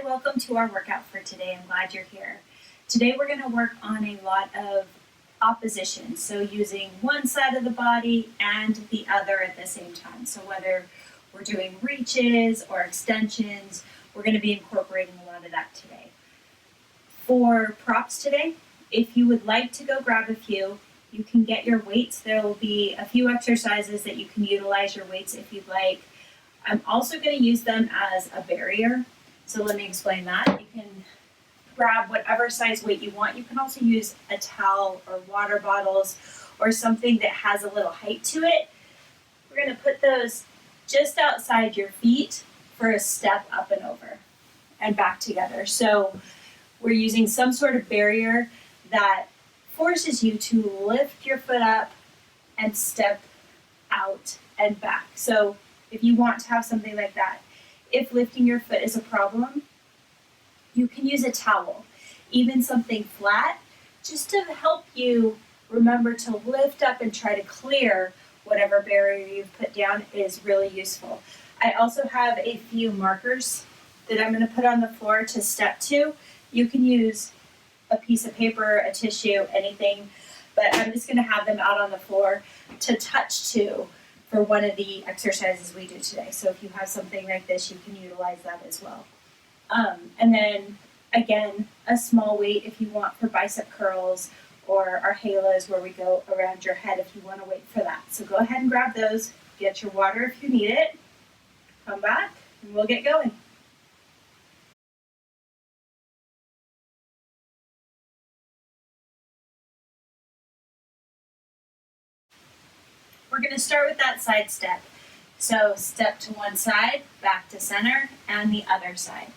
welcome to our workout for today. I'm glad you're here. Today we're going to work on a lot of opposition, so using one side of the body and the other at the same time. So whether we're doing reaches or extensions, we're going to be incorporating a lot of that today. For props today, if you would like to go grab a few, you can get your weights. There will be a few exercises that you can utilize your weights if you'd like. I'm also going to use them as a barrier. So let me explain that. You can grab whatever size weight you want. You can also use a towel or water bottles or something that has a little height to it. We're going to put those just outside your feet for a step up and over and back together. So we're using some sort of barrier that forces you to lift your foot up and step out and back. So if you want to have something like that, if lifting your foot is a problem, you can use a towel, even something flat, just to help you remember to lift up and try to clear whatever barrier you've put down is really useful. I also have a few markers that I'm going to put on the floor to step to. You can use a piece of paper, a tissue, anything, but I'm just going to have them out on the floor to touch to for one of the exercises we do today. So if you have something like this, you can utilize that as well. And then again, a small weight if you want for bicep curls or our halos where we go around your head if you want to wait for that. So go ahead and grab those, get your water if you need it, come back, and we'll get going. We're going to start with that side step. So step to one side, back to center, and the other side.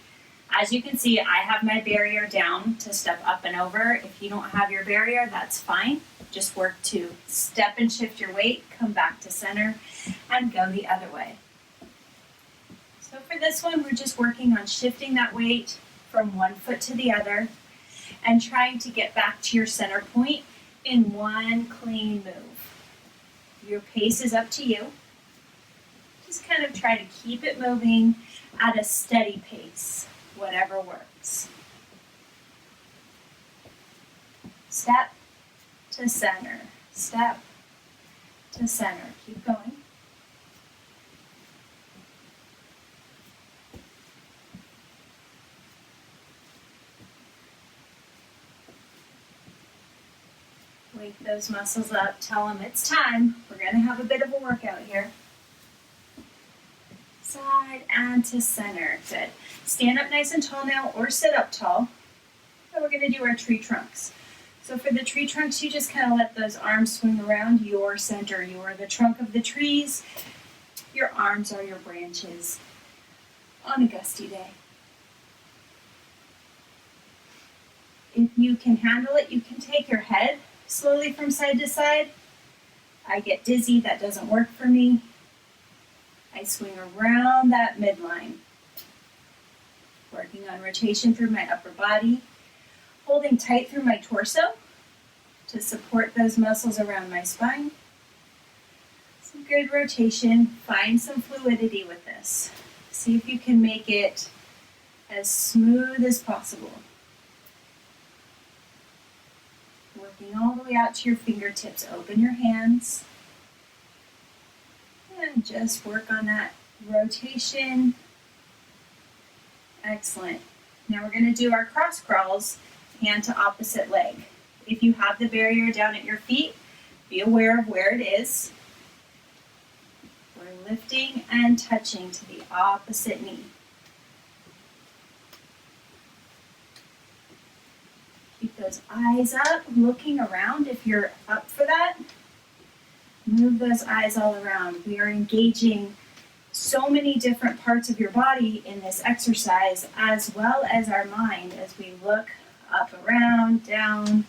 As you can see, I have my barrier down to step up and over. If you don't have your barrier, that's fine. Just work to step and shift your weight, come back to center, and go the other way. So for this one, we're just working on shifting that weight from one foot to the other and trying to get back to your center point in one clean move. Your pace is up to you. Just kind of try to keep it moving at a steady pace, whatever works. Step to center, step to center. Keep going. Wake those muscles up, tell them it's time. We're going to have a bit of a workout here. Side and to center. Good. Stand up nice and tall now or sit up tall. And we're going to do our tree trunks. So for the tree trunks, you just kind of let those arms swing around your center. You are the trunk of the trees. Your arms are your branches on a gusty day. If you can handle it, you can take your head slowly from side to side. I get dizzy, that doesn't work for me. I swing around that midline, working on rotation through my upper body, holding tight through my torso to support those muscles around my spine. Some good rotation, find some fluidity with this. See if you can make it as smooth as possible. Working all the way out to your fingertips. Open your hands. And just work on that rotation. Excellent. Now we're going to do our cross crawls, hand to opposite leg. If you have the barrier down at your feet, be aware of where it is. We're lifting and touching to the opposite knee. Keep those eyes up, looking around if you're up for that. Move those eyes all around. We are engaging so many different parts of your body in this exercise, as well as our mind as we look up, around, down.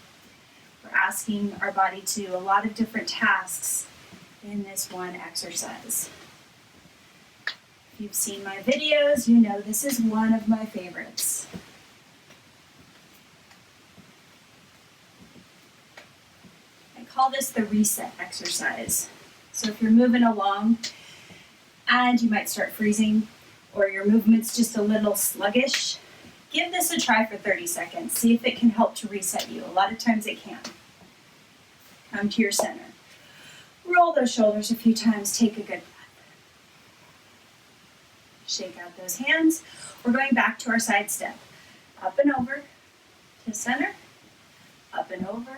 We're asking our body to do a lot of different tasks in this one exercise. If you've seen my videos, you know this is one of my favorites. Call this the reset exercise. So if you're moving along and you might start freezing or your movement's just a little sluggish, Give this a try for 30 seconds. See if it can help to reset you. A lot of times it can. Come to your center. Roll those shoulders a few times. Take a good breath. Shake out those hands. We're going back to our side step. Up and over to center. Up and over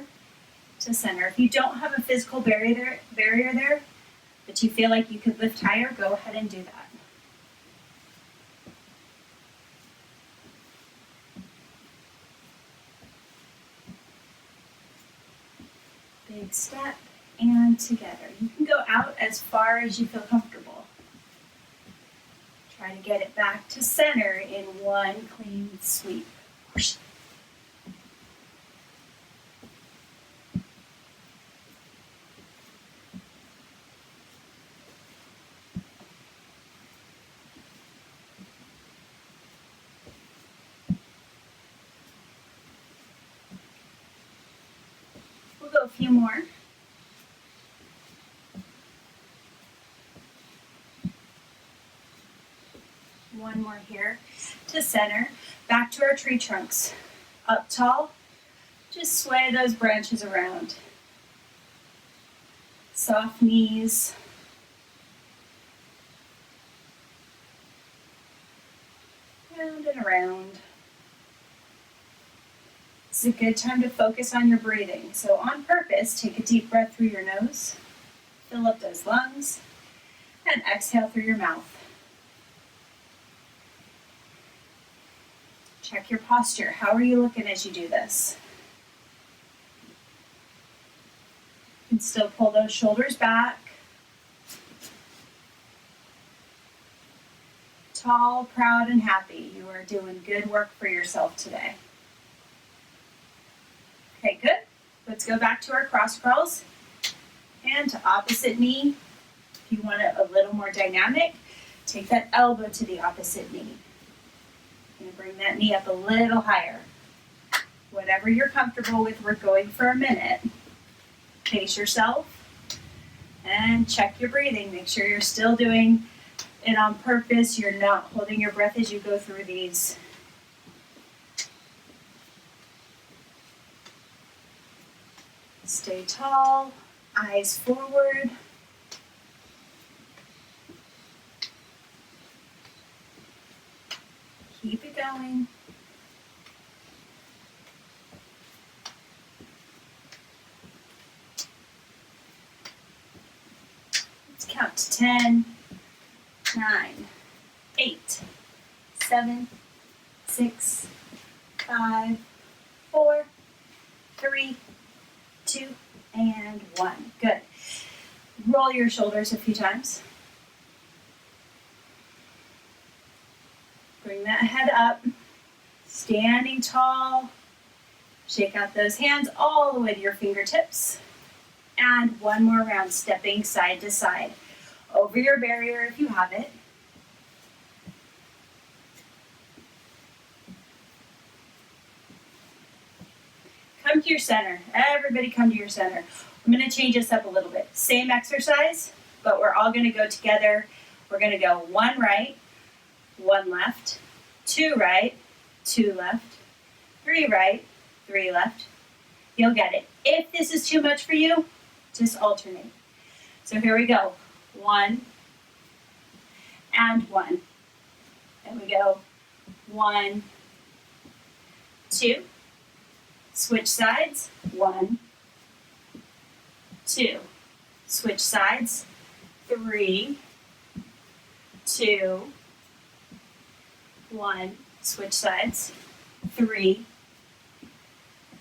to center. If you don't have a physical barrier there, but you feel like you could lift higher, go ahead and do that. Big step and together. You can go out as far as you feel comfortable. Try to get it back to center in one clean sweep. We'll go a few more. One more here to center. Back to our tree trunks. Up tall. Just sway those branches around. Soft knees. Round and around. It's a good time to focus on your breathing. So on purpose, take a deep breath through your nose. Fill up those lungs. And exhale through your mouth. Check your posture. How are you looking as you do this? You can still pull those shoulders back. Tall, proud, and happy. You are doing good work for yourself today. Okay, good. Let's go back to our cross crawls. And to opposite knee. If you want it a little more dynamic, take that elbow to the opposite knee. And bring that knee up a little higher. Whatever you're comfortable with, we're going for a minute. Pace yourself and check your breathing. Make sure you're still doing it on purpose. You're not holding your breath as you go through these. Stay tall, eyes forward. Keep it going. Let's count to 10, 9, 8, 7, 6, 5, 4, 3, 2, and 1. Good. Roll your shoulders a few times. Bring that head up, standing tall. Shake out those hands all the way to your fingertips. And one more round, stepping side to side. Over your barrier if you have it. Come to your center. Everybody come to your center. I'm going to change this up a little bit. Same exercise, but we're all going to go together. We're going to go one right, one left, two right, two left, three right, three left. You'll get it. If this is too much for you, just alternate. So here we go. 1 and 1. And we go 1, 2. Switch sides. 1, 2. Switch sides. 3, 2, 1. Switch sides. 3,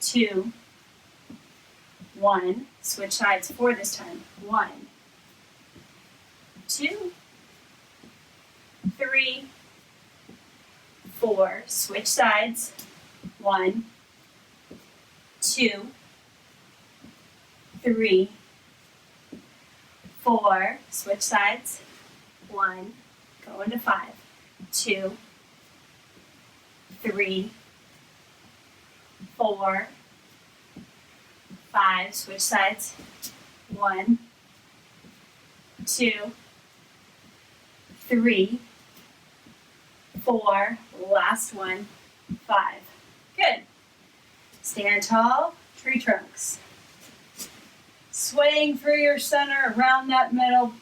2, 1. Switch sides 4 this time. 1, 2, 3, 4. Switch sides. 1, 2, 3, 4. Switch sides. 1. Go into 5. 2, 3, 4, 5. Switch sides. 1, 2, 3, 4. Last one. 5. Good. Stand tall, tree trunks. Swaying through your center around that middle.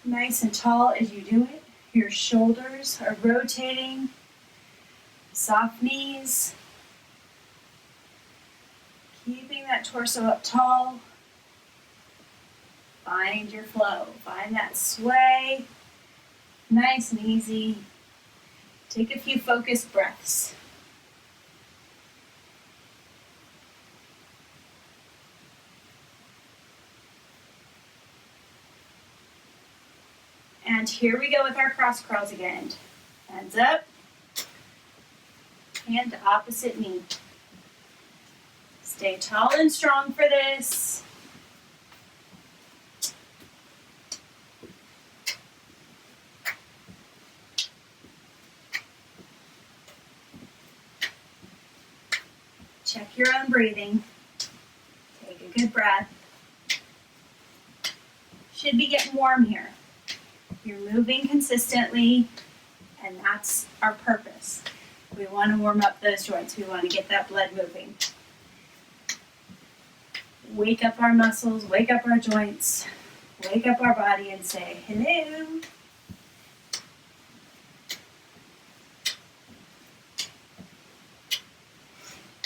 Nice and tall as you do it. Your shoulders are rotating. Soft knees. Keeping that torso up tall. Find your flow. Find that sway. Nice and easy. Take a few focused breaths. And here we go with our cross crawls again. Hands up. Hand to opposite knee. Stay tall and strong for this. Check your own breathing. Take a good breath. Should be getting warm here. You're moving consistently, and that's our purpose. We want to warm up those joints. We want to get that blood moving. Wake up our muscles, wake up our joints, wake up our body and say, hello.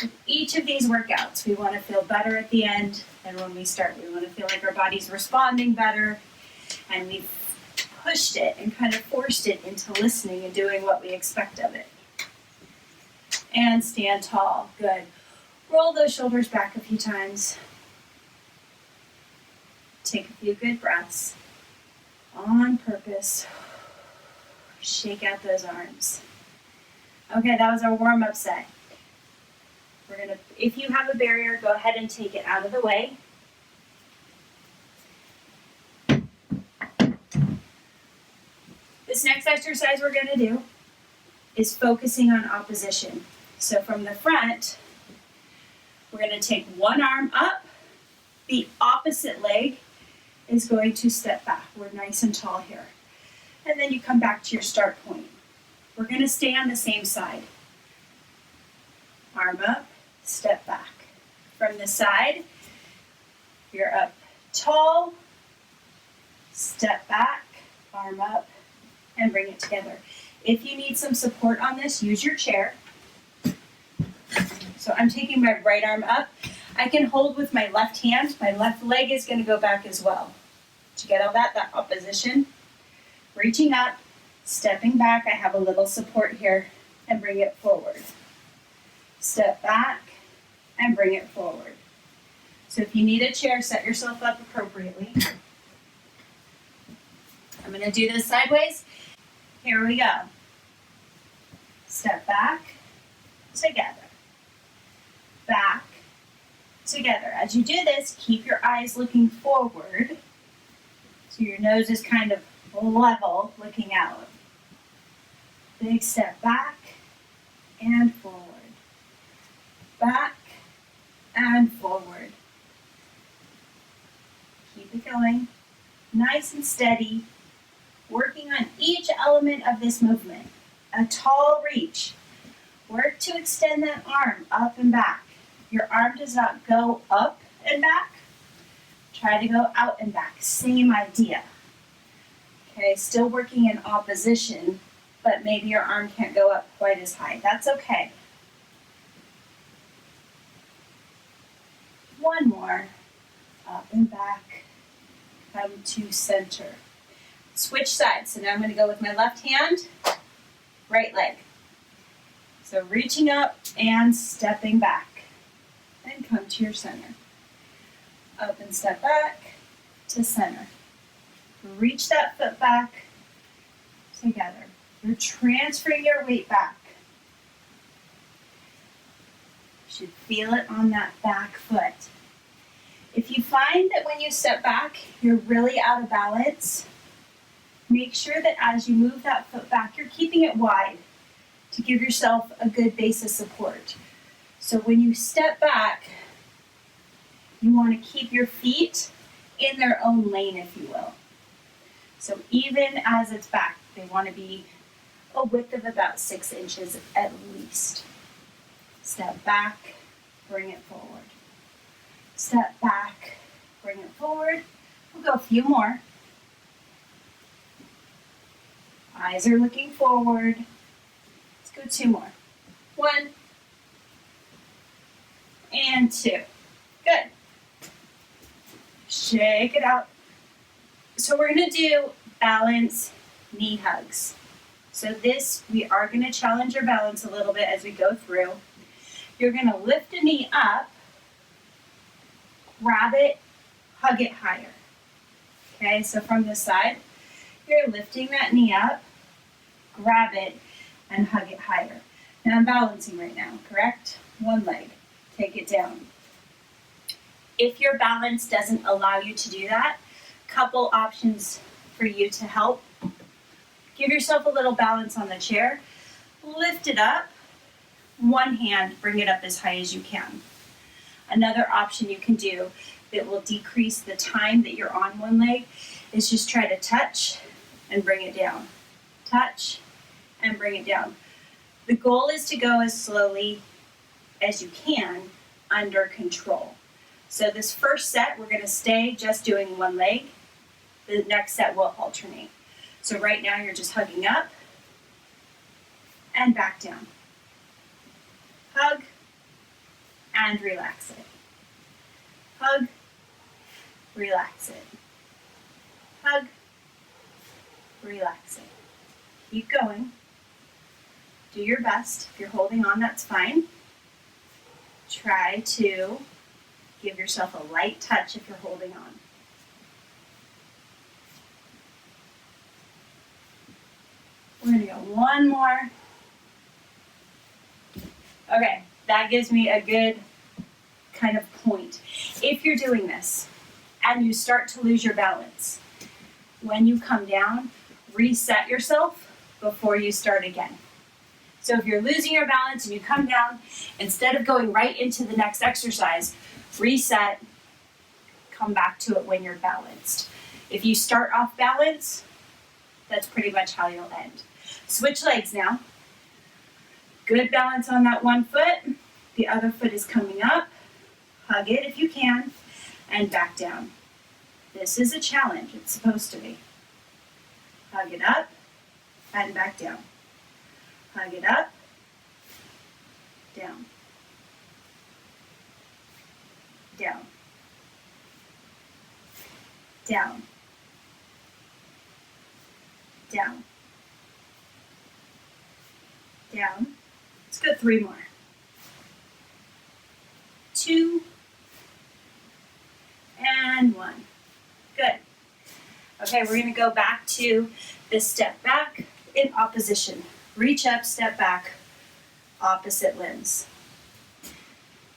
With each of these workouts, we want to feel better at the end than when we start. We want to feel like our body's responding better, and we've pushed it and kind of forced it into listening and doing what we expect of it. And stand tall. Good. Roll those shoulders back a few times. Take a few good breaths. On purpose. Shake out those arms. Okay, that was our warm-up set. If you have a barrier, go ahead and take it out of the way. This next exercise we're going to do is focusing on opposition. So from the front, we're going to take one arm up. The opposite leg is going to step back. We're nice and tall here. And then you come back to your start point. We're going to stay on the same side. Arm up, step back. From the side, you're up tall, step back, arm up, and bring it together. If you need some support on this, use your chair. So I'm taking my right arm up. I can hold with my left hand. My left leg is going to go back as well. Did you get all that? That opposition. Reaching up, stepping back. I have a little support here, and bring it forward. Step back and bring it forward. So if you need a chair, set yourself up appropriately. I'm going to do this sideways. Here we go. Step back, together. Back, together. As you do this, keep your eyes looking forward. So your nose is kind of level, looking out. Big step back and forward. Back and forward. Keep it going. Nice and steady. Working on each element of this movement. A tall reach. Work to extend that arm up and back. Your arm does not go up and back. Try to go out and back. Same idea. Okay, still working in opposition, but maybe your arm can't go up quite as high. That's okay. One more. Up and back. Come to center. Switch sides. So now I'm going to go with my left hand, right leg. So reaching up and stepping back. And come to your center. Up and step back to center. Reach that foot back together. You're transferring your weight back. You should feel it on that back foot. If you find that when you step back, you're really out of balance, make sure that as you move that foot back, you're keeping it wide to give yourself a good base of support. So when you step back, you want to keep your feet in their own lane, if you will. So even as it's back, they want to be a width of about 6 inches at least. Step back, bring it forward. Step back, bring it forward. We'll go a few more. Eyes are looking forward. Let's go 2 more. 1 and 2. Good. Shake it out. So we're going to do balance knee hugs. So this, we are going to challenge your balance a little bit as we go through. You're going to lift a knee up, grab it, hug it higher. Okay, so from the side, you're lifting that knee up, grab it, and hug it higher. Now I'm balancing right now, correct? One leg, take it down. If your balance doesn't allow you to do that, couple options for you to help. Give yourself a little balance on the chair, lift it up, one hand, bring it up as high as you can. Another option you can do that will decrease the time that you're on one leg is just try to touch and bring it down. Touch and bring it down. The goal is to go as slowly as you can under control. So this first set, we're going to stay just doing one leg. The next set will alternate. So right now you're just hugging up and back down. Hug and relax it. Hug, relax it. Hug, relax it. Keep going. Do your best. If you're holding on, that's fine. Try to give yourself a light touch if you're holding on. We're going to go one more. Okay, that gives me a good kind of point. If you're doing this and you start to lose your balance, when you come down, reset yourself before you start again. So if you're losing your balance and you come down, instead of going right into the next exercise, reset, come back to it when you're balanced. If you start off balance, that's pretty much how you'll end. Switch legs now. Good balance on that one foot. The other foot is coming up. Hug it if you can, and back down. This is a challenge. It's supposed to be. Hug it up and back down. Hug it up, down, down, down, down, down. Let's go 3 more. 2 and 1. Good. Okay, we're going to go back to this step back in opposition. Reach up, step back, opposite limbs.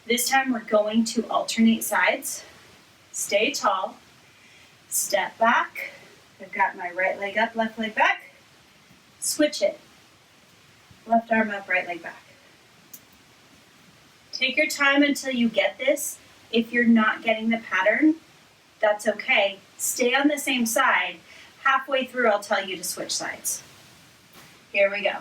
This time we're going to alternate sides. Stay tall, step back. I've got my right leg up, left leg back. Switch it. Left arm up, right leg back. Take your time until you get this. If you're not getting the pattern, that's okay. Stay on the same side. Halfway through, I'll tell you to switch sides. Here we go.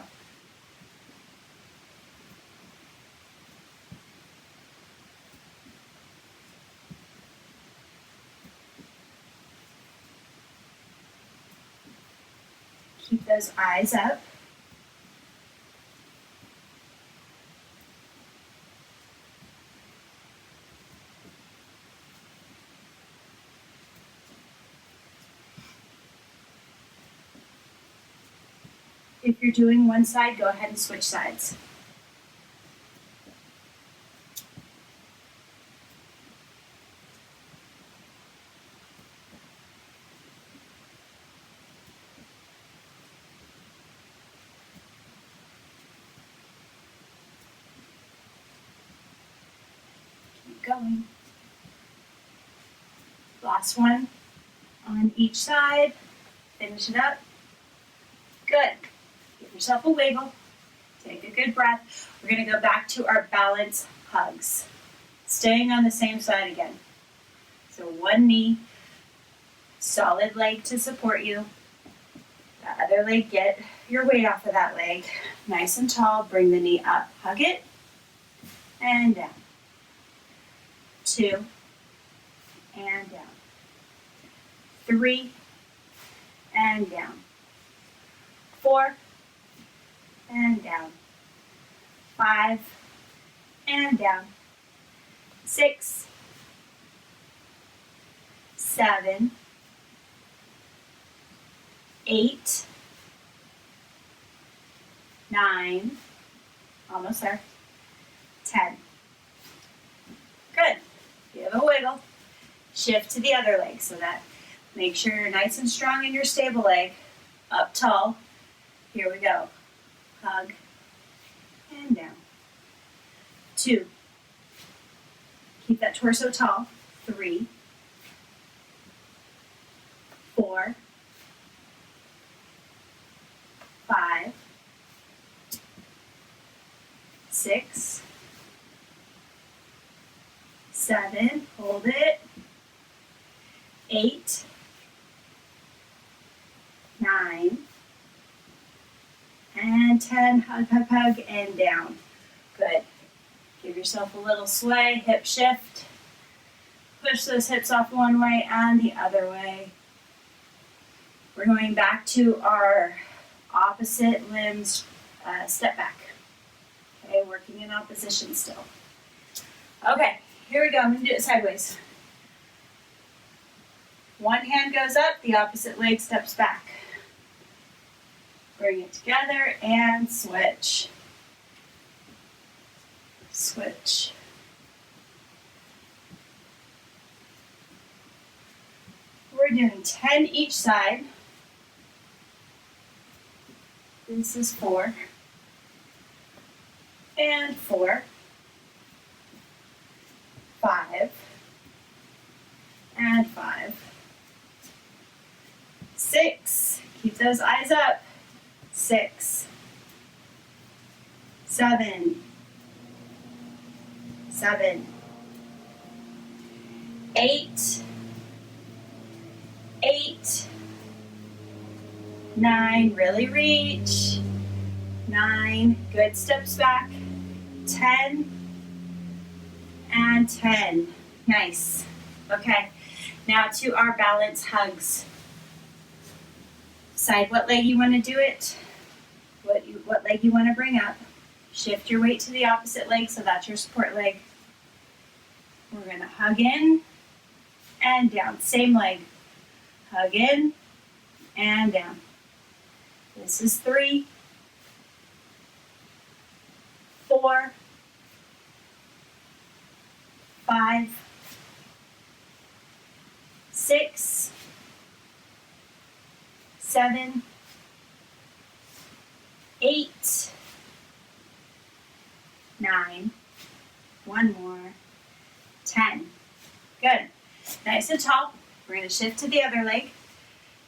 Keep those eyes up. If you're doing one side, go ahead and switch sides. Keep going. Last one on each side. Finish it up. Good. Give yourself a wiggle. Take a good breath. We're going to go back to our balance hugs. Staying on the same side again. So one knee, solid leg to support you. That other leg, get your weight off of that leg. Nice and tall, bring the knee up, hug it, and down. 2, and down. 3, and down. 4, and down. 5, and down. 6, 7, 8, 9, almost there, 10. Good. Give a wiggle. Shift to the other leg so that make sure you're nice and strong in your stable leg. Up tall. Here we go. Hug and down. 2. Keep that torso tall. 3, 4, 5, 6, 7, hold it, 8, 9, and 10, hug, hug, hug, and down. Good. Give yourself a little sway, hip shift. Push those hips off one way and the other way. We're going back to our opposite limbs step back. Okay, working in opposition still. Okay, here we go. I'm going to do it sideways. One hand goes up, the opposite leg steps back. Bring it together and switch. Switch. We're doing 10 each side. This is 4. And 4. 5. And 5. 6. Keep those eyes up. 6. 7. 7. 8. 8. 9. Really reach. 9. Good steps back. 10. And 10. Nice. Okay. Now to our balance hugs. Decide what leg you want to do it. What leg you want to bring up. Shift your weight to the opposite leg, so that's your support leg. We're going to hug in and down. Same leg. Hug in and down. This is 3, 4, 5, 6, 7, 8, 9, one more, 10. Good. Nice and tall. We're going to shift to the other leg.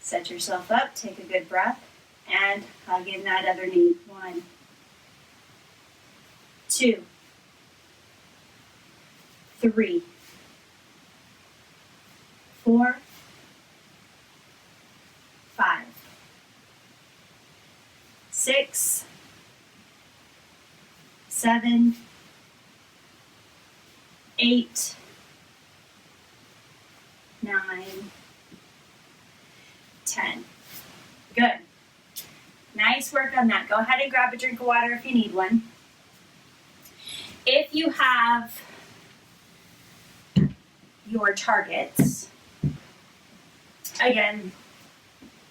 Set yourself up, take a good breath, and hug in that other knee. 1, 2, 3, 4, 5, 6, 7, 8, 9, 10. Good. Nice work on that. Go ahead and grab a drink of water if you need one. If you have your targets, again,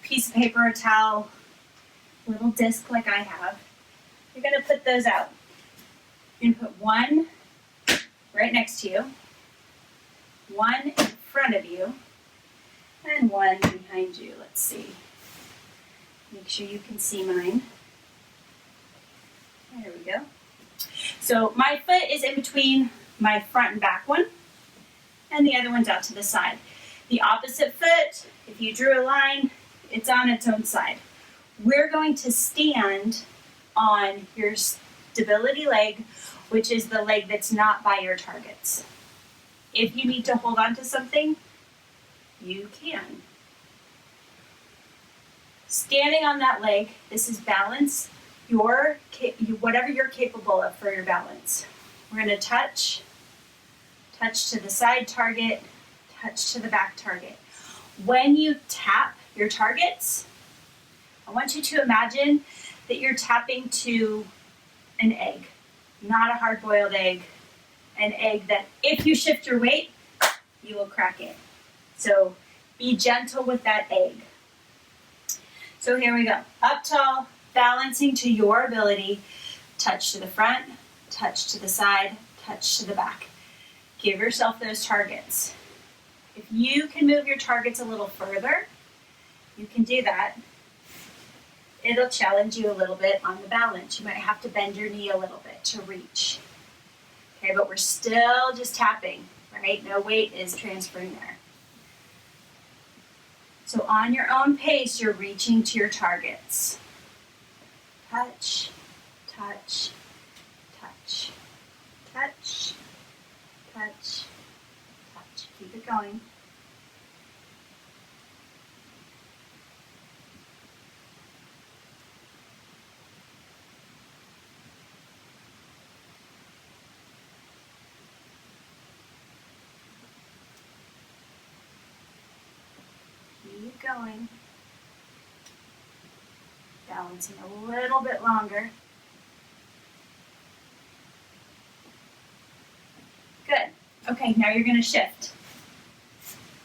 piece of paper or towel, little disc like I have, you're going to put those out. You're going to put one right next to you, one in front of you, and one behind you. Let's see. Make sure you can see mine. There we go. So my foot is in between my front and back one, and the other one's out to the side. The opposite foot, if you drew a line, it's on its own side. We're going to stand on your stability leg, which is the leg that's not by your targets. If you need to hold on to something, you can. Standing on that leg, this is balance, whatever you're capable of for your balance. We're gonna touch to the side target, touch to the back target. When you tap your targets, I want you to imagine that you're tapping to an egg, not a hard-boiled egg, an egg that if you shift your weight, you will crack it. So be gentle with that egg. So here we go. Up tall, balancing to your ability. Touch to the front, touch to the side, touch to the back. Give yourself those targets. If you can move your targets a little further, you can do that. It'll challenge you a little bit on the balance. You might have to bend your knee a little bit to reach. Okay, but we're still just tapping, right? No weight is transferring there. So on your own pace, you're reaching to your targets. Touch, touch, touch, touch, touch, touch. Keep it going. Keep going. Balancing a little bit longer. Good. Okay, now you're going to shift.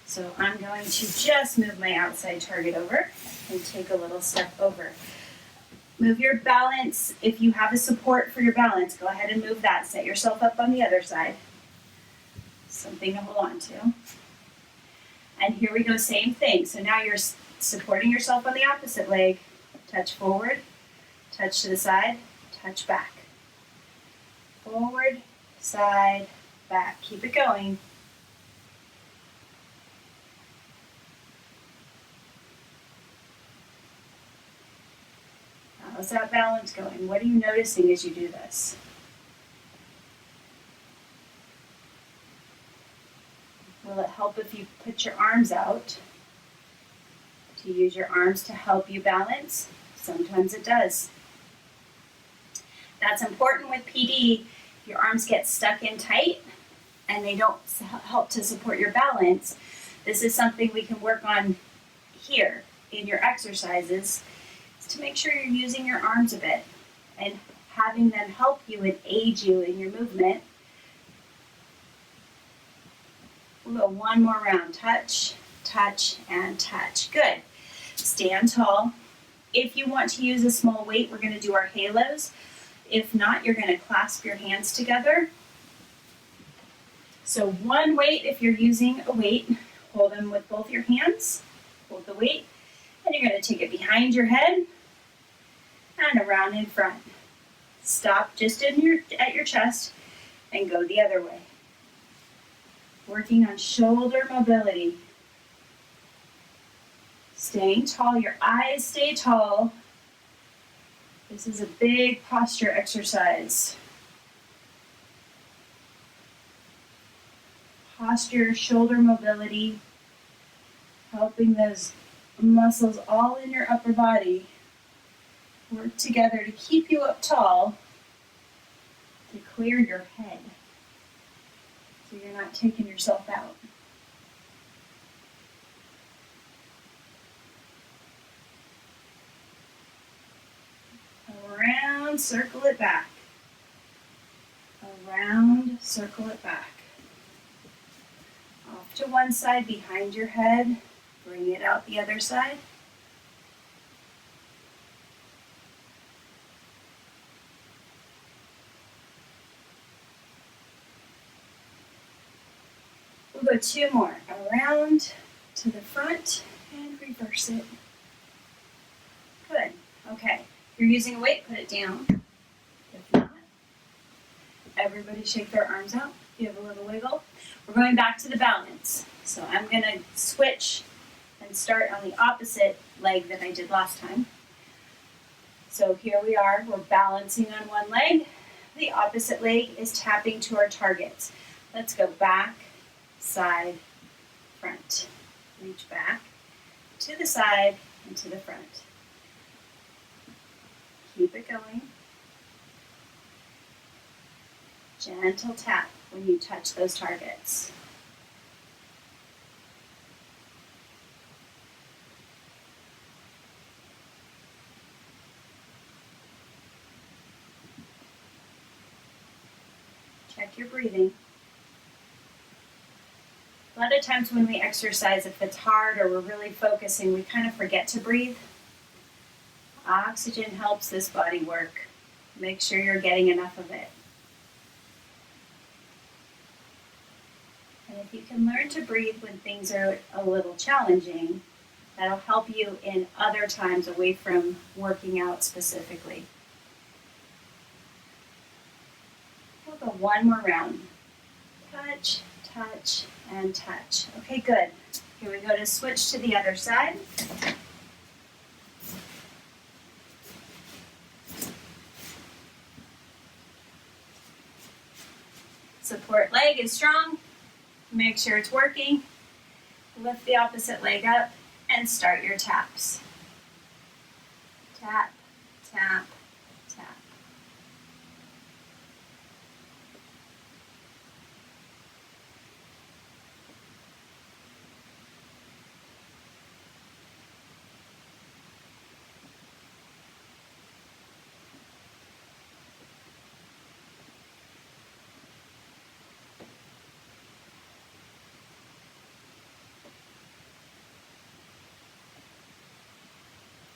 So I'm going to just move my outside target over and take a little step over. Move your balance. If you have a support for your balance, go ahead and move that. Set yourself up on the other side. Something to hold on to. And here we go, same thing. So now you're supporting yourself on the opposite leg. Touch forward, touch to the side, touch back. Forward, side, back. Keep it going. How's that balance going? What are you noticing as you do this? Will it help if you put your arms out? To use your arms to help you balance? Sometimes it does. That's important with PD. If your arms get stuck in tight and they don't help to support your balance, this is something we can work on here in your exercises, is to make sure you're using your arms a bit and having them help you and aid you in your movement. We'll go one more round. Touch, touch, and touch. Good. Stand tall. If you want to use a small weight, we're going to do our halos. If not, you're going to clasp your hands together. So one weight, if you're using a weight, hold them with both your hands. Hold the weight. And you're going to take it behind your head and around in front. Stop just at your chest and go the other way. Working on shoulder mobility. Staying tall, your eyes stay tall. This is a big posture exercise. Posture, shoulder mobility, helping those muscles all in your upper body work together to keep you up tall, to clear your head, so you're not taking yourself out. Around, circle it back. Around, circle it back. Off to one side, behind your head. Bring it out the other side. We'll go two more. Around to the front and reverse it. Good. Okay. If you're using a weight, put it down. If not, everybody shake their arms out. Give a little wiggle. We're going back to the balance. So I'm going to switch and start on the opposite leg that I did last time. So here we are. We're balancing on one leg. The opposite leg is tapping to our targets. Let's go back, side, front. Reach back to the side and to the front. Keep it going. Gentle tap when you touch those targets. Check your breathing. A lot of times when we exercise, if it's hard or we're really focusing, we kind of forget to breathe. Oxygen helps this body work. Make sure you're getting enough of it. And if you can learn to breathe when things are a little challenging, that'll help you in other times away from working out specifically. We'll go one more round. Touch, touch, and touch. Okay, good. Here we go to switch to the other side. Support leg is strong. Make sure it's working. Lift the opposite leg up and start your taps. Tap, tap, tap.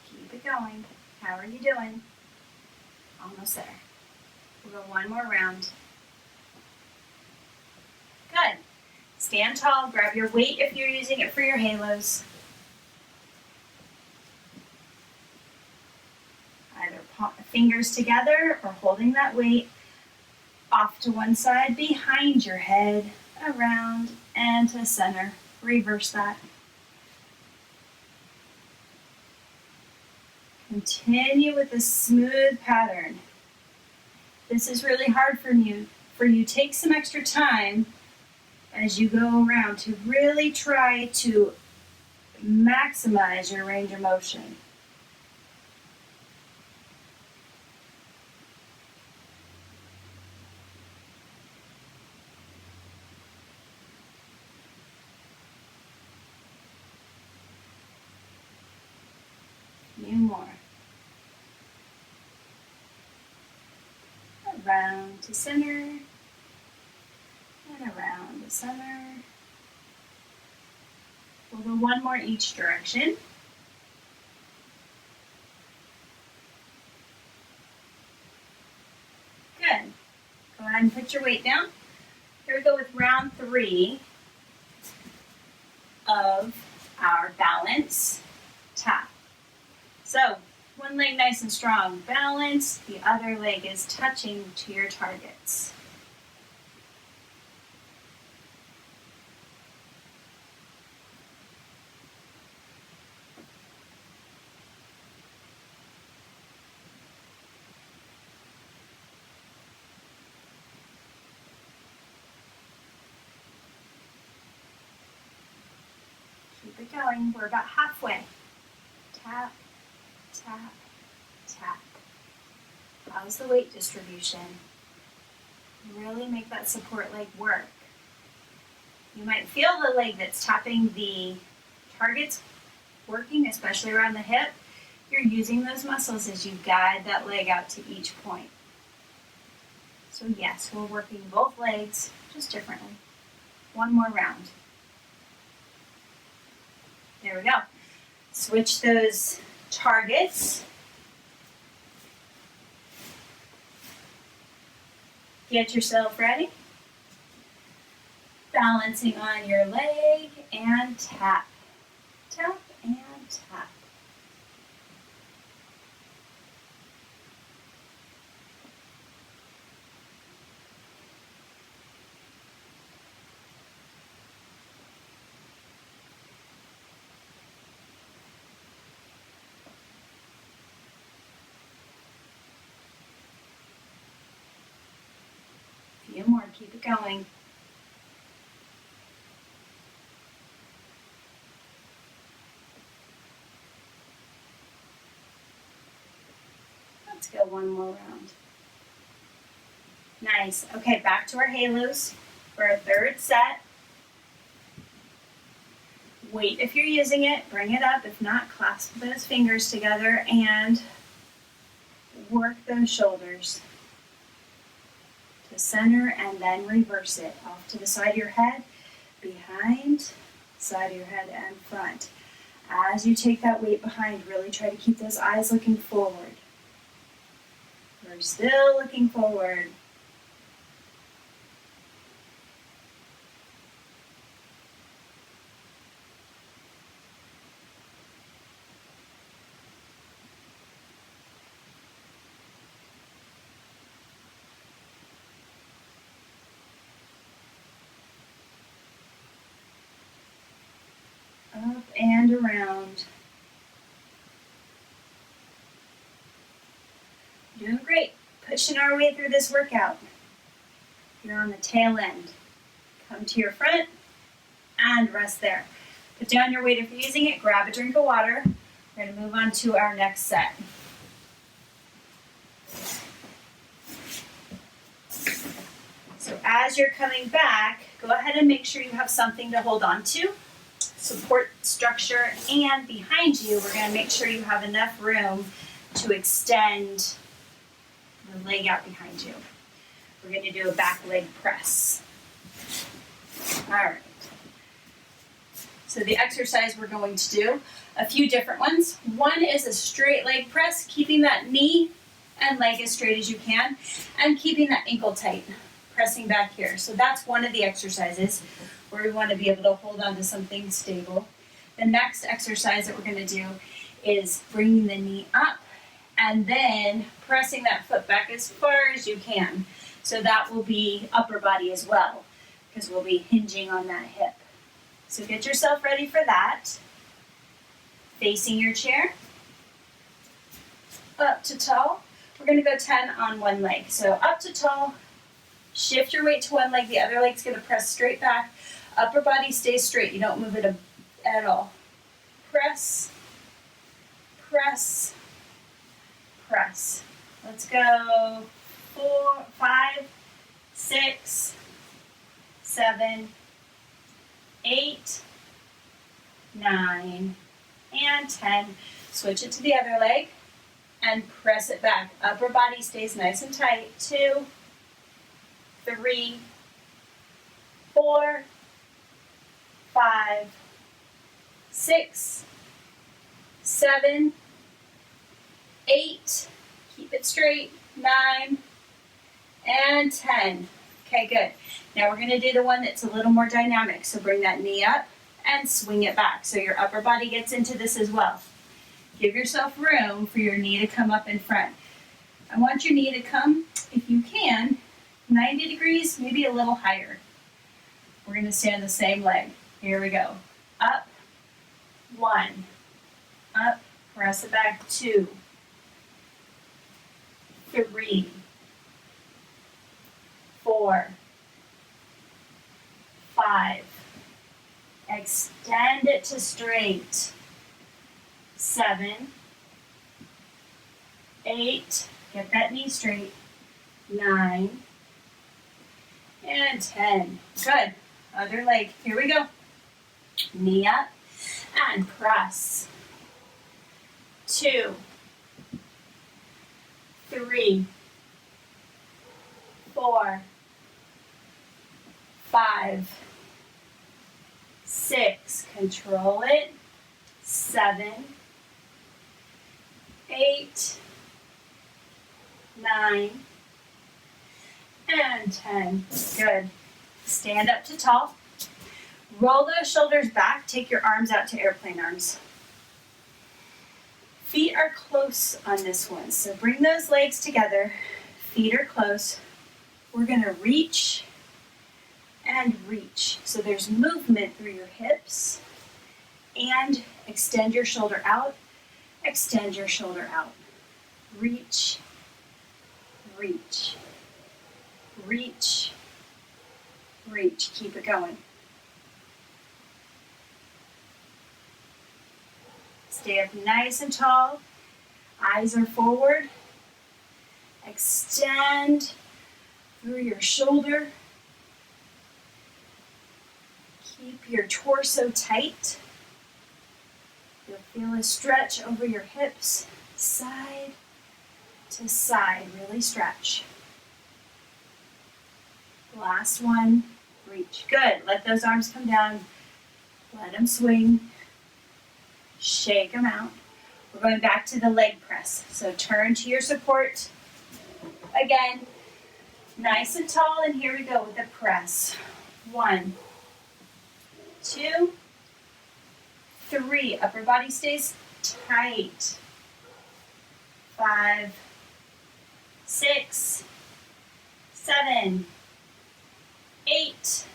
Keep it going. How are you doing? Almost there. We'll go one more round. Good. Stand tall. Grab your weight if you're using it for your halos. Either fingers together or holding that weight off to one side, behind your head, around, and to center. Reverse that. Continue with this smooth pattern. This is really hard for you. Take some extra time as you go around to really try to maximize your range of motion. Few more. Around to center, and around to center. We'll go one more each direction. Good. Go ahead and put your weight down. Here we go with round 3 of our balance tap. So, one leg nice and strong, balance, the other leg is touching to your targets. Keep it going, we're about halfway. Tap, tap, tap. How's the weight distribution? Really make that support leg work. You might feel the leg that's tapping the targets working, especially around the hip. You're using those muscles as you guide that leg out to each point. So yes, we're working both legs, just differently. One more round. There we go. Switch those targets. Get yourself ready. Balancing on your leg and tap. Tap and tap. Few more, keep it going. Let's go one more round. Nice. Okay, back to our halos for our third set. Weight if you're using it, bring it up. If not, clasp those fingers together and work those shoulders to center and then reverse it off to the side of your head, behind, side of your head, and front. As you take that weight behind, really try to keep those eyes looking forward. We're still looking forward. Up and around. Doing great. Pushing our way through this workout. You're on the tail end. Come to your front and rest there. Put down your weight if you're using it. Grab a drink of water. We're going to move on to our next set. So as you're coming back, go ahead and make sure you have something to hold on to. Support structure, and behind you, we're going to make sure you have enough room to extend the leg out behind you. We're going to do a back leg press. All right. So the exercise we're going to do, a few different ones. One is a straight leg press, keeping that knee and leg as straight as you can, and keeping that ankle tight, pressing back here. So that's one of the exercises where we want to be able to hold on to something stable. The next exercise that we're going to do is bringing the knee up and then pressing that foot back as far as you can. So that will be upper body as well, because we'll be hinging on that hip. So get yourself ready for that. Facing your chair, up to tall. We're going to go 10 on one leg. So up to tall, shift your weight to one leg, the other leg's going to press straight back. Upper body stays straight, you don't move it at all. Press, press, press. Let's go 4, 5, 6, 7, 8, 9, and 10. Switch it to the other leg and press it back. Upper body stays nice and tight. 2, 3, 4, 5, 6, 7, 8, keep it straight, 9, and 10. Okay, good. Now we're going to do the one that's a little more dynamic. So bring that knee up and swing it back. So your upper body gets into this as well. Give yourself room for your knee to come up in front. I want your knee to come, if you can, 90 degrees, maybe a little higher. We're going to stay on the same leg. Here we go. Up, 1. Up, press it back, 2. 3. 4. 5. Extend it to straight. 7. 8. Get that knee straight. 9. And 10. Good. Other leg. Here we go. Knee up and press. 2, 3, 4, 5, 6. Control it. 7, 8, 9, and 10. Good. Stand up to tall. Roll those shoulders back. Take your arms out to airplane arms. Feet are close on this one. So bring those legs together. Feet are close. We're going to reach and reach. So there's movement through your hips. And extend your shoulder out. Extend your shoulder out. Reach, reach, reach, reach. Keep it going. Stay up nice and tall. Eyes are forward. Extend through your shoulder. Keep your torso tight. You'll feel a stretch over your hips, side to side, really stretch. Last one, reach. Good, let those arms come down. Let them swing. Shake them out. We're going back to the leg press. So turn to your support. Again, nice and tall, and here we go with the press. 1, 2, 3. Upper body stays tight. 5, 6, 7, 8,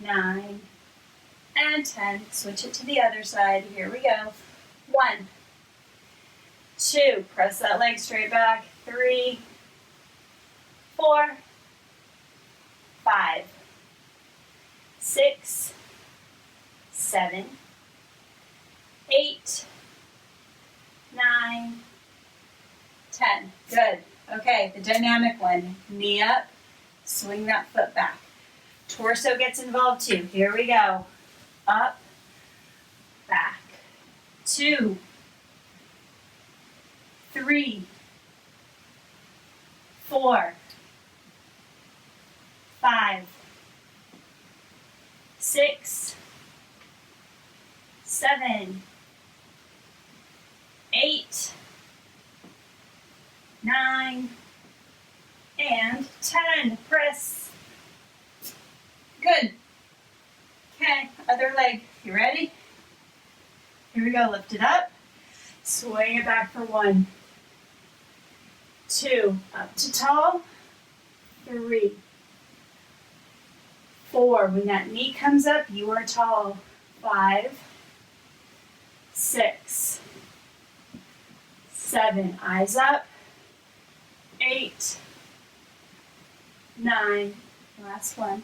9, and 10. Switch it to the other side. Here we go. 1, 2. Press that leg straight back. 3, 4, 5, 6, 7, 8, 9, 10. Good. Okay, the dynamic one. Knee up, swing that foot back. Torso gets involved too. Here we go. Up, back. 2, 3, 4, 5, 6, 7, 8, 9, and 10. Press. Good. Okay, other leg. You ready? Here we go. Lift it up. Swing it back for 1, 2. Up to tall. 3, 4. When that knee comes up, you are tall. 5, 6, 7. Eyes up. 8, 9. Last one.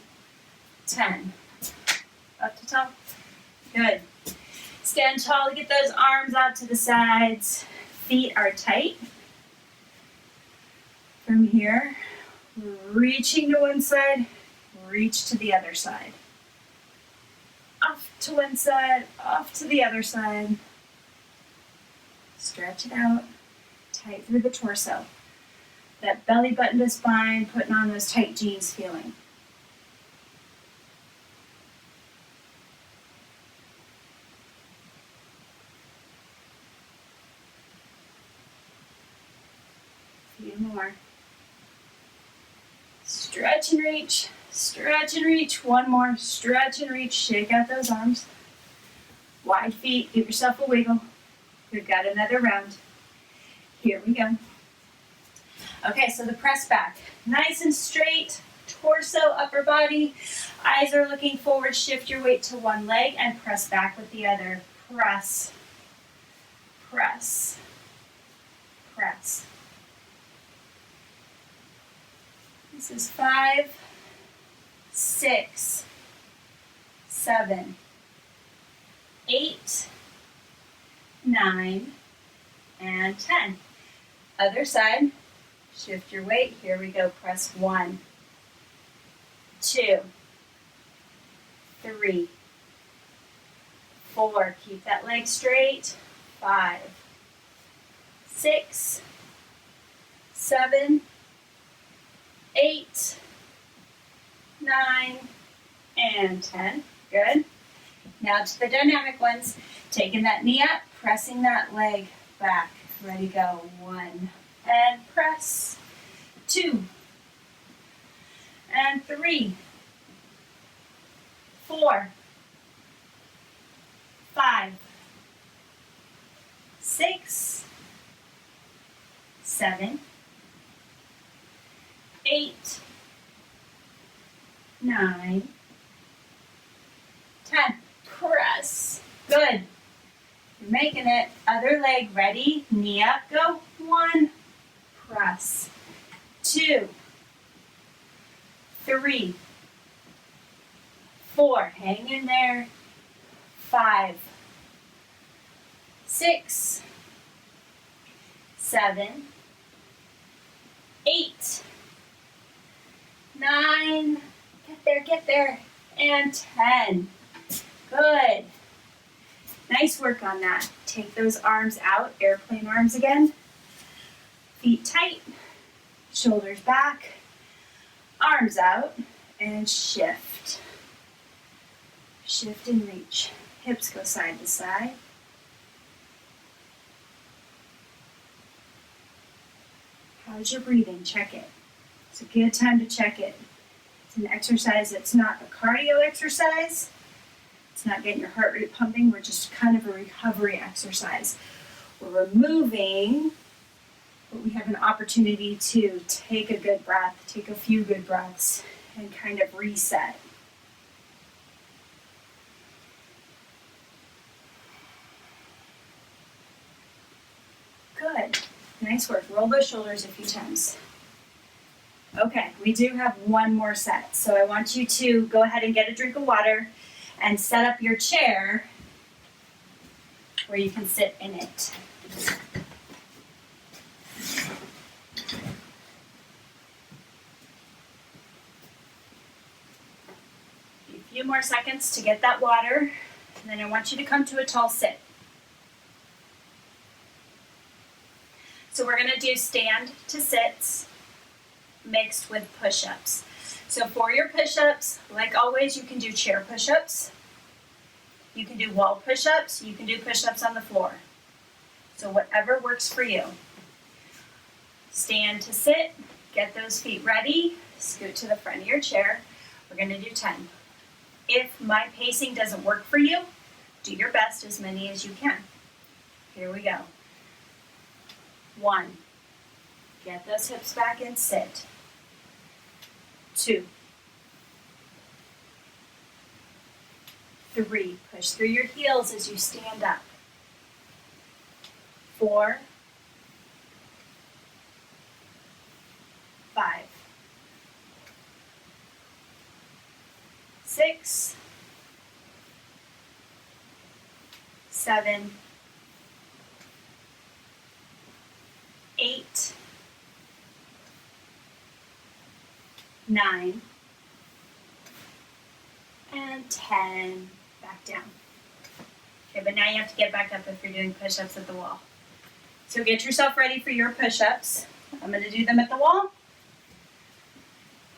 10. Up to tall. Good. Stand tall, get those arms out to the sides. Feet are tight. From here, reaching to one side, reach to the other side. Off to one side, off to the other side. Stretch it out, tight through the torso. That belly button to spine, putting on those tight jeans feeling. Few more. Stretch and reach, stretch and reach. One more, stretch and reach. Shake out those arms. Wide feet, give yourself a wiggle. We've got another round. Here we go. Okay, so the press back. Nice and straight, torso, upper body. Eyes are looking forward. Shift your weight to one leg and press back with the other. Press, press, press. This is 5, 6, 7, 8, 9, and 10. Other side. Shift your weight. Here we go. Press 1, 2, 3, 4. Keep that leg straight. 5, 6, 7, 8, 9, and 10. Good. Now to the dynamic ones. Taking that knee up, pressing that leg back. Ready, go. 1, and press. 2, and 3, 4, 5, 6, 7, 8, 9, 10. Press. Good. You're making it. Other leg. Ready? Knee up. Go. 1. Press. 2, 3, 4. Hang in there. 5, 6, 7, 8, 9, get there, and 10. Good. Nice work on that. Take those arms out, airplane arms again. Feet tight, shoulders back, arms out, and shift. Shift and reach. Hips go side to side. How's your breathing? Check it. It's a good time to check it. It's an exercise that's not a cardio exercise. It's not getting your heart rate pumping. We're just kind of a recovery exercise. We're removing, but we have an opportunity to take a good breath, take a few good breaths, and kind of reset. Good. Nice work. Roll those shoulders a few times. Okay, we do have one more set. So I want you to go ahead and get a drink of water and set up your chair where you can sit in it. A few more seconds to get that water, and then I want you to come to a tall sit. So we're going to do stand to sits mixed with push-ups. So for your push-ups, like always, you can do chair push-ups. You can do wall push-ups. You can do push-ups on the floor. So whatever works for you. Stand to sit. Get those feet ready. Scoot to the front of your chair. We're going to do 10. If my pacing doesn't work for you, do your best, as many as you can. Here we go. 1. Get those hips back and sit. 2. 3. Push through your heels as you stand up. 4. 5. 6. 7. 8. 9. And 10. Back down. Okay, but now you have to get back up if you're doing push-ups at the wall. So get yourself ready for your push-ups. I'm going to do them at the wall.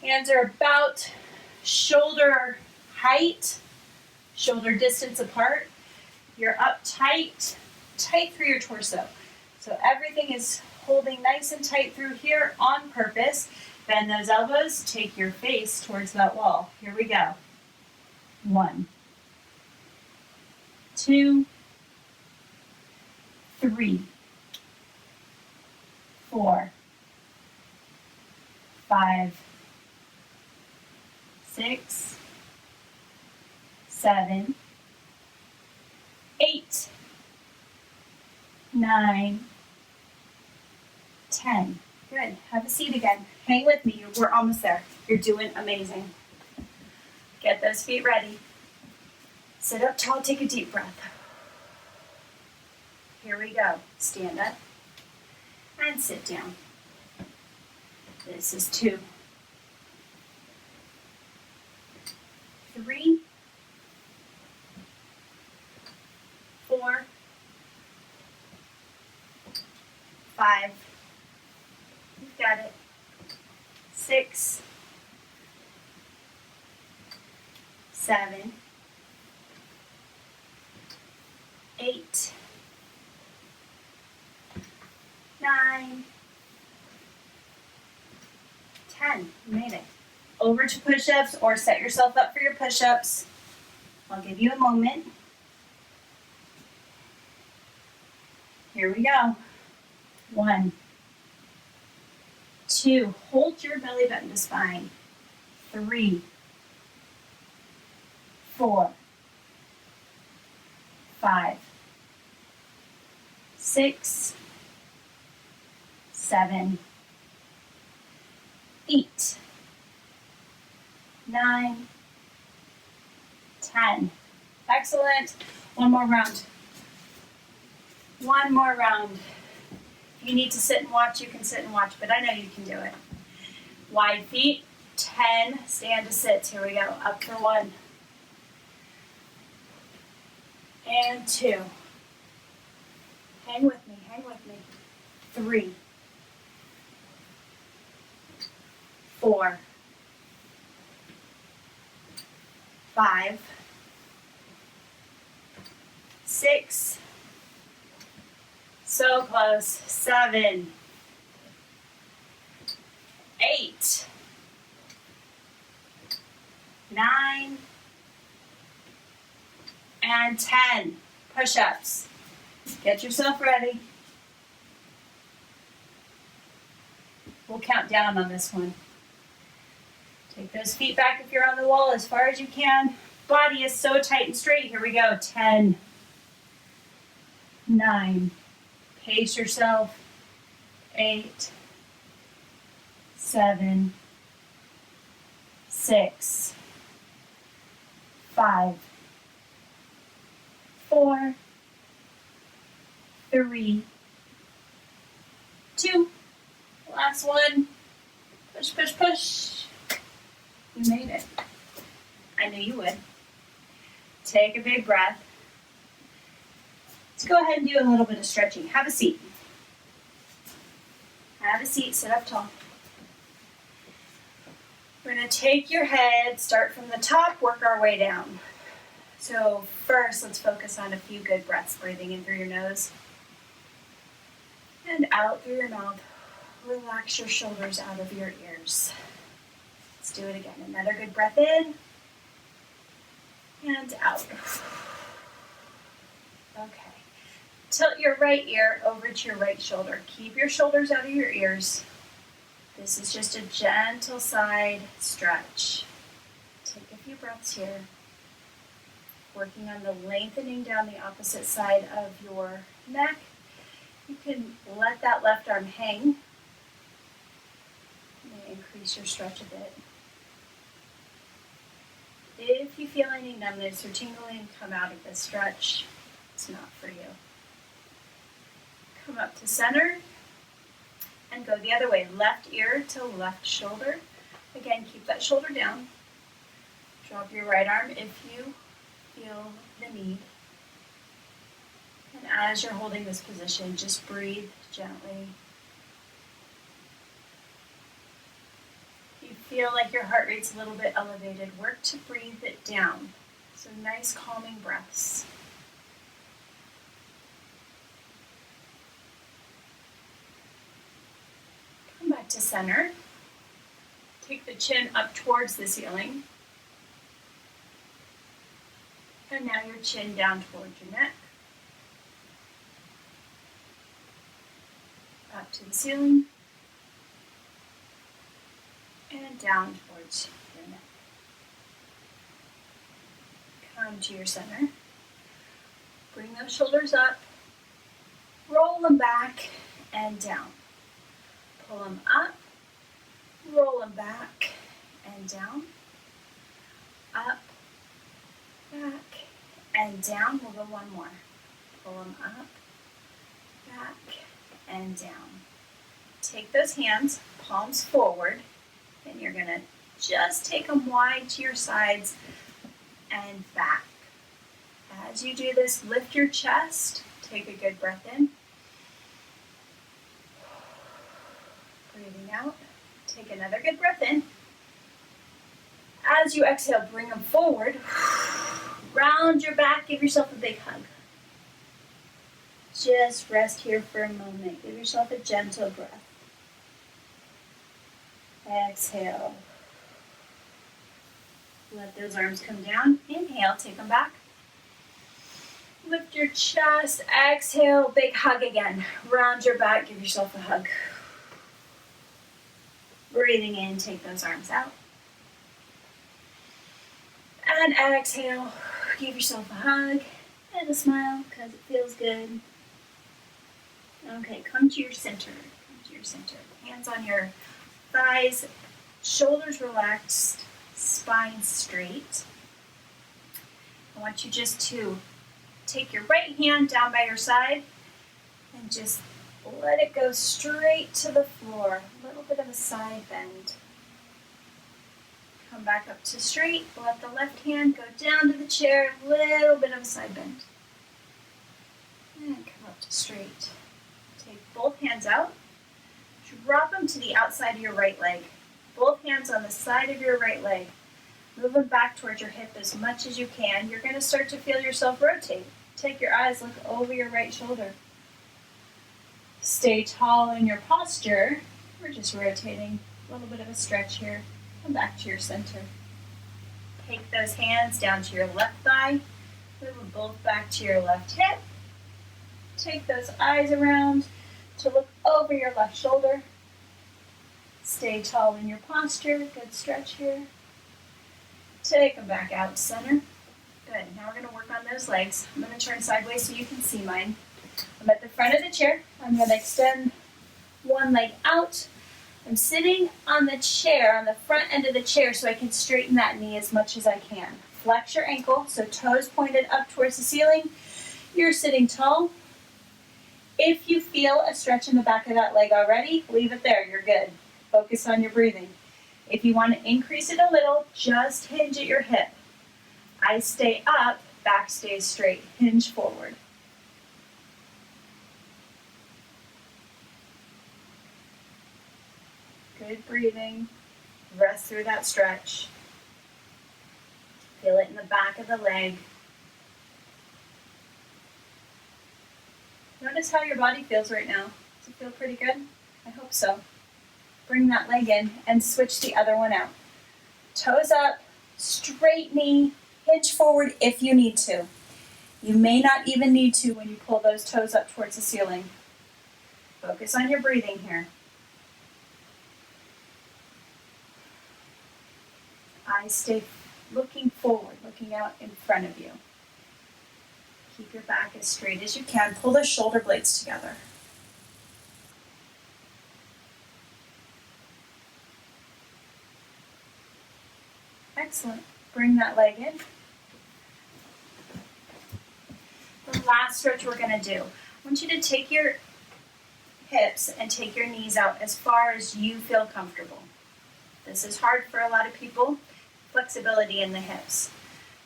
Hands are about shoulder height, shoulder distance apart. You're up tight, tight through your torso. So everything is holding nice and tight through here on purpose. Bend those elbows, take your face towards that wall. Here we go. 1, 2, 3, 4, 5, 6, 7, 8, 9, 10. Good. Have a seat again. Hang with me. We're almost there. You're doing amazing. Get those feet ready. Sit up tall. Take a deep breath. Here we go. Stand up and sit down. This is 2, 3, 4, 5. You've got it. 6, 7, 8, 9, 10. You made it. Over to push-ups, or set yourself up for your push-ups. I'll give you a moment. Here we go. 1, 2, hold your belly button to spine. 3, 4, 5, 6, 7, 8, 9, 10. Excellent. One more round. One more round. If you need to sit and watch, you can sit and watch, but I know you can do it. Wide feet, 10 stand to sits. Here we go. Up for 1. And 2. Hang with me, hang with me. 3. 4. 5. 6. So close. 7. 8. 9. And 10. Push-ups. Get yourself ready. We'll count down on this one. Take those feet back if you're on the wall as far as you can. Body is so tight and straight. Here we go. 10. 9. Pace yourself. 8. 7. 6. 5. 4. 3. 2. Last one. Push, push, push. You made it. I knew you would. Take a big breath. Let's go ahead and do a little bit of stretching. Have a seat. Have a seat, sit up tall. We're going to take your head, start from the top, work our way down. So first, let's focus on a few good breaths, breathing in through your nose and out through your mouth. Relax your shoulders out of your ears. Let's do it again. Another good breath in and out. Okay. Tilt your right ear over to your right shoulder. Keep your shoulders out of your ears. This is just a gentle side stretch. Take a few breaths here. Working on the lengthening down the opposite side of your neck. You can let that left arm hang. Increase your stretch a bit. If you feel any numbness or tingling, come out of this stretch. It's not for you. Come up to center and go the other way. Left ear to left shoulder. Again, keep that shoulder down. Drop your right arm if you feel the need. And as you're holding this position, just breathe gently. If you feel like your heart rate's a little bit elevated, work to breathe it down. So nice calming breaths. Come back to center. Take the chin up towards the ceiling. And now your chin down towards your neck. Up to the ceiling. And down towards your neck. Come to your center. Bring those shoulders up. Roll them back and down. Pull them up. Roll them back and down. Up. Back and down. We'll go one more. Pull them up. Back and down. Take those hands, palms forward. And you're going to just take them wide to your sides and back. As you do this, lift your chest. Take a good breath in. Breathing out. Take another good breath in. As you exhale, bring them forward. Round your back. Give yourself a big hug. Just rest here for a moment. Give yourself a gentle breath. Exhale. Let those arms come down. Inhale, take them back. Lift your chest. Exhale, big hug again. Round your back, give yourself a hug. Breathing in, take those arms out. And exhale, give yourself a hug and a smile because it feels good. Okay, come to your center. Come to your center. Hands on your thighs, shoulders relaxed, spine straight. I want you just to take your right hand down by your side and just let it go straight to the floor. A little bit of a side bend. Come back up to straight. Let the left hand go down to the chair. A little bit of a side bend. And come up to straight. Take both hands out. Drop them to the outside of your right leg. Both hands on the side of your right leg. Move them back towards your hip as much as you can. You're going to start to feel yourself rotate. Take your eyes, look over your right shoulder. Stay tall in your posture. We're just rotating. A little bit of a stretch here. Come back to your center. Take those hands down to your left thigh. Move them both back to your left hip. Take those eyes around to look over your left shoulder. Stay tall in your posture. Good stretch here. Take them back out center. Good. Now we're going to work on those legs. I'm going to turn sideways so you can see mine. I'm at the front of the chair. I'm going to extend one leg out. I'm sitting on the chair, on the front end of the chair, so I can straighten that knee as much as I can. Flex your ankle, so toes pointed up towards the ceiling. You're sitting tall. If you feel a stretch in the back of that leg already, leave it there. You're good. Focus on your breathing. If you want to increase it a little, just hinge at your hip. Eyes stay up, back stays straight. Hinge forward. Good breathing. Rest through that stretch. Feel it in the back of the leg. Notice how your body feels right now. Does it feel pretty good? I hope so. Bring that leg in and switch the other one out. Toes up, straight knee, hinge forward if you need to. You may not even need to when you pull those toes up towards the ceiling. Focus on your breathing here. Eyes stay looking forward, looking out in front of you. Keep your back as straight as you can. Pull the shoulder blades together. Excellent. Bring that leg in. The last stretch we're going to do. I want you to take your hips and take your knees out as far as you feel comfortable. This is hard for a lot of people. Flexibility in the hips.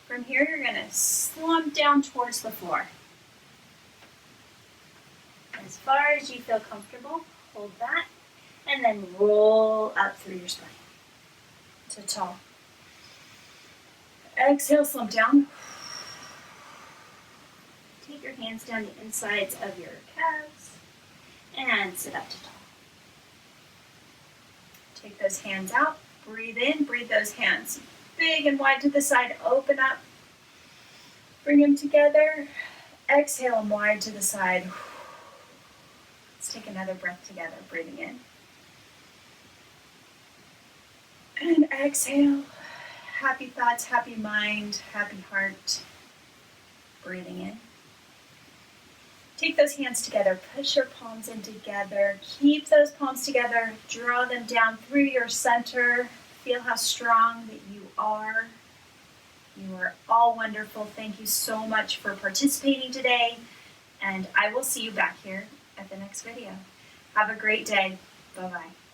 From here, you're going to slump down towards the floor. As far as you feel comfortable, hold that, and then roll up through your spine to tall. Exhale, slump down. Take your hands down the insides of your calves and sit up to tall. Take those hands out, breathe in, breathe those hands big and wide to the side, open up. Bring them together. Exhale them wide to the side. Let's take another breath together, breathing in. And exhale. Happy thoughts, happy mind, happy heart. Breathing in. Take those hands together. Push your palms in together. Keep those palms together. Draw them down through your center. Feel how strong that you are. You are all wonderful. Thank you so much for participating today. And I will see you back here at the next video. Have a great day. Bye-bye.